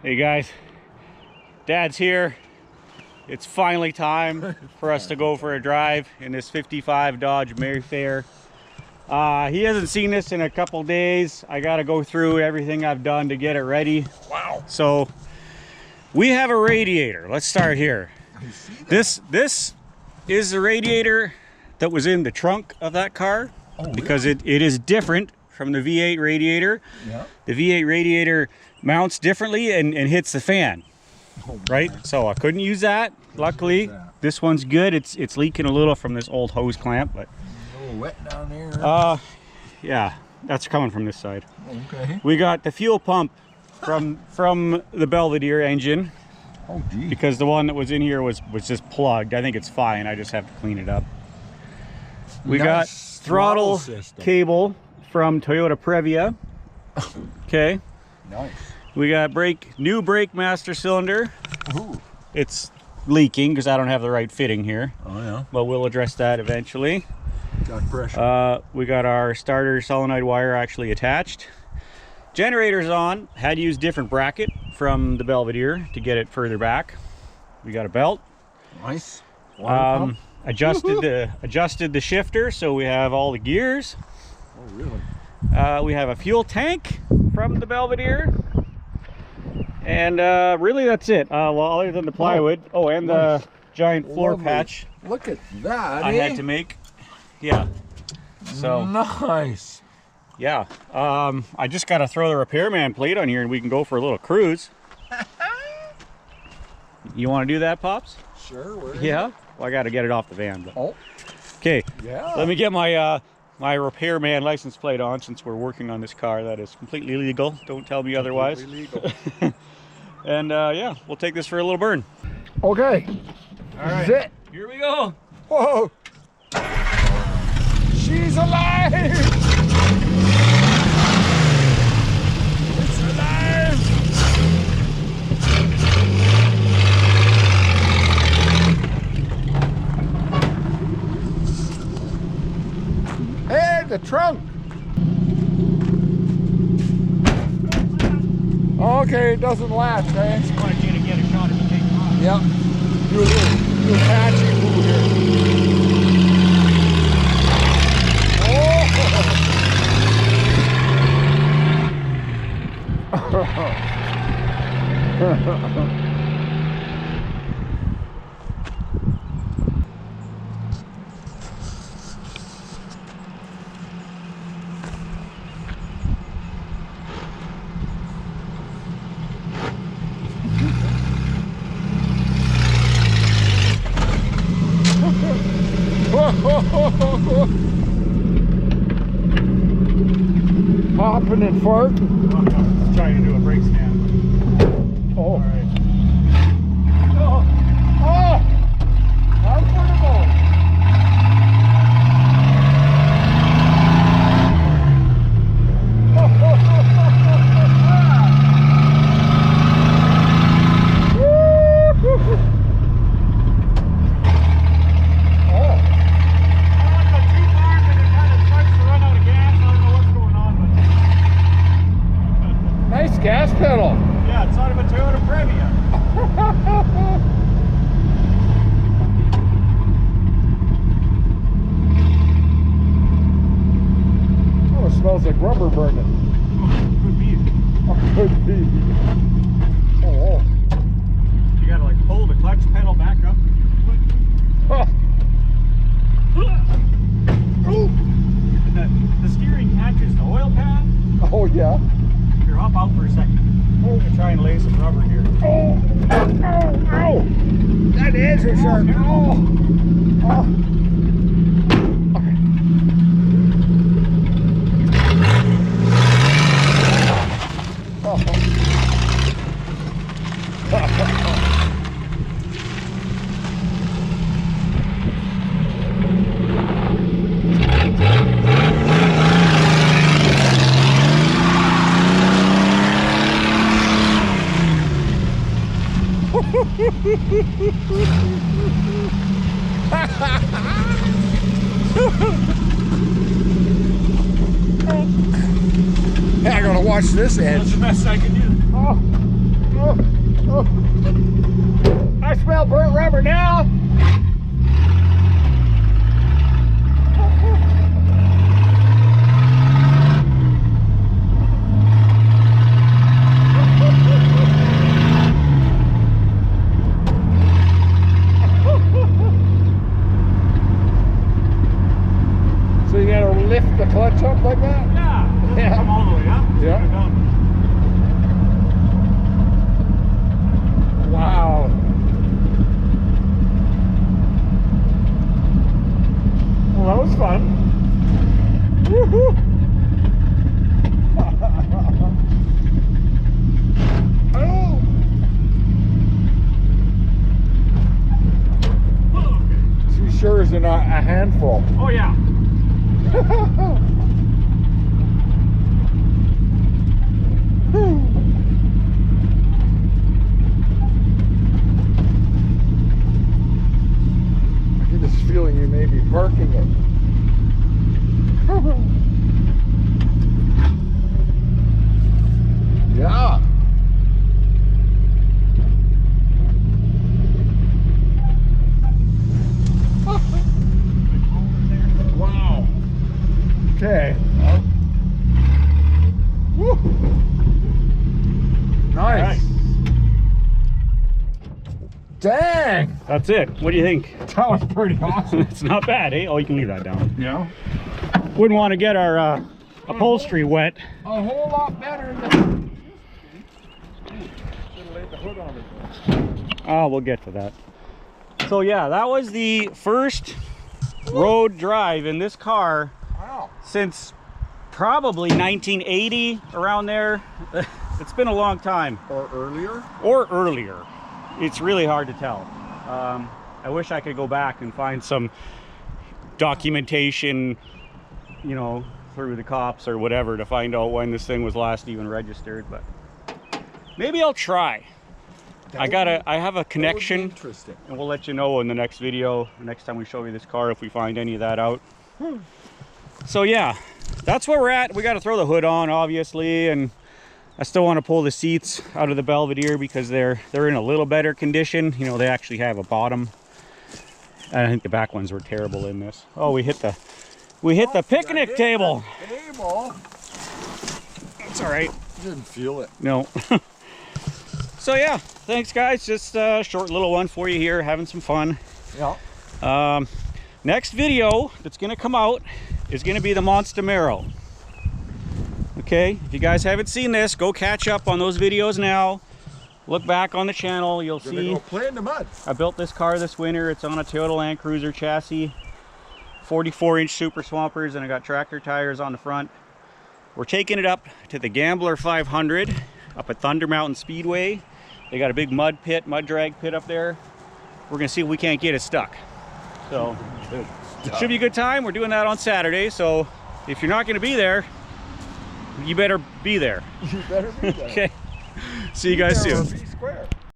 Hey guys, Dad's here. It's finally time for us to go for a drive in this 55 Dodge Mayfair. He hasn't seen this in a couple days. I got to go through everything I've done to get it ready. Wow. So we have a radiator. Let's start here. This is the radiator that was in the trunk of that car. Oh, because really? it is different from the V8 radiator. Yeah. The V8 radiator mounts differently and hits the fan. Oh, right? man. So I couldn't use that. Luckily, this one's good. It's leaking a little from this old hose clamp, but A little wet down there. yeah, that's coming from this side. Okay. We got the fuel pump from the Belvedere engine. Oh, geez. Because the one that was in here was just plugged. I think it's fine. I just have to clean it up. We got throttle cable from Toyota Previa. Okay. Nice. We got new brake master cylinder. Ooh. It's leaking because I don't have the right fitting here. Oh, yeah. But we'll address that eventually. Got pressure. We got our starter solenoid wire actually attached. Generator's on. Had to use different bracket from the Belvedere to get it further back. We got a belt. Nice. Water pump. Adjusted the shifter so we have all the gears. Oh, really? We have a fuel tank from the Belvedere. And really that's it. Well, other than the plywood. Oh, and the giant floor patch. Look at that. I had to make. Yeah. So nice. yeah. I just got to throw the repairman plate on here and we can go for a little cruise. You want to do that, Pops? Sure. Where is Yeah. it? Well, I got to get it off the van. But. Oh. Okay. Yeah. Let me get my my repairman license plate on since we're working on this car. That is completely legal. Don't tell me otherwise. Legal. And yeah, we'll take this for a little burn. Okay. All right. This is it. Here we go. Whoa. She's alive. It's alive. Hey, the trunk. Okay, it doesn't latch, eh? Just wanted you to get a shot if you take it off. Yep. Do a little patchy move here. Oh. Hopping and farting. Oh, no. Let's try to do a brake stand. Oh. All right. Oh. Oh. Comfortable. Nice gas pedal. Yeah, it's out of a Toyota Previa. Oh, it smells like rubber burning. Could be. Oh, could be. Oh. You gotta like pull the clutch pedal back up with your foot. Oh. And the steering catches the oil pan. Oh, yeah. Here, hop out for a second. I'm gonna try and lay some rubber here. Oh. Oh. Ow. That edge is sharp. Oh. Oh. I gotta watch this edge. That's the best I can do. Oh. Oh. I smell burnt rubber now. So you gotta lift the clutch up like that? Yeah. Come all the way up. Yeah. Wow. Well, that was fun. Woohoo! Oh! She sure is a handful. Oh yeah. I get this feeling you may be parking it. Yeah. Wow. Okay. Woo. Nice. Right. Dang. That's it. What do you think? That was pretty awesome. It's not bad, eh? Oh, you can leave that down. Yeah. Wouldn't want to get our upholstery wet. A whole lot better than. Should have laid the hood on it. Oh, we'll get to that. So yeah, that was the first road drive in this car Wow. since probably 1980, around there. It's been a long time. Or earlier. Or earlier. It's really hard to tell. I wish I could go back and find some documentation, you know, through the cops or whatever to find out when this thing was last even registered, but maybe I'll try. I have a connection, interesting. and we'll let you know in the next video, next time we show you this car, if we find any of that out. So yeah, that's where we're at. We got to throw the hood on, obviously, and I still want to pull the seats out of the Belvedere because they're in a little better condition. You know, they actually have a bottom. And I think the back ones were terrible in this. Oh, we hit the picnic table. That's all right. Didn't feel it. No. So yeah, thanks guys. Just a short little one for you here, having some fun. Yeah. Next video that's gonna come out is gonna be the Monster-Mero. Okay, if you guys haven't seen this, go catch up on those videos now. Look back on the channel, you'll see. Go play in the mud. I built this car this winter. It's on a Toyota Land Cruiser chassis, 44-inch Super Swampers, and I got tractor tires on the front. We're taking it up to the Gambler 500 up at Thunder Mountain Speedway. They got a big mud drag pit up there. We're gonna see if we can't get it stuck. So it should be a good time. We're doing that on Saturday, so if you're not gonna be there, you better be there. You better be there. Okay. See you guys soon. Be square.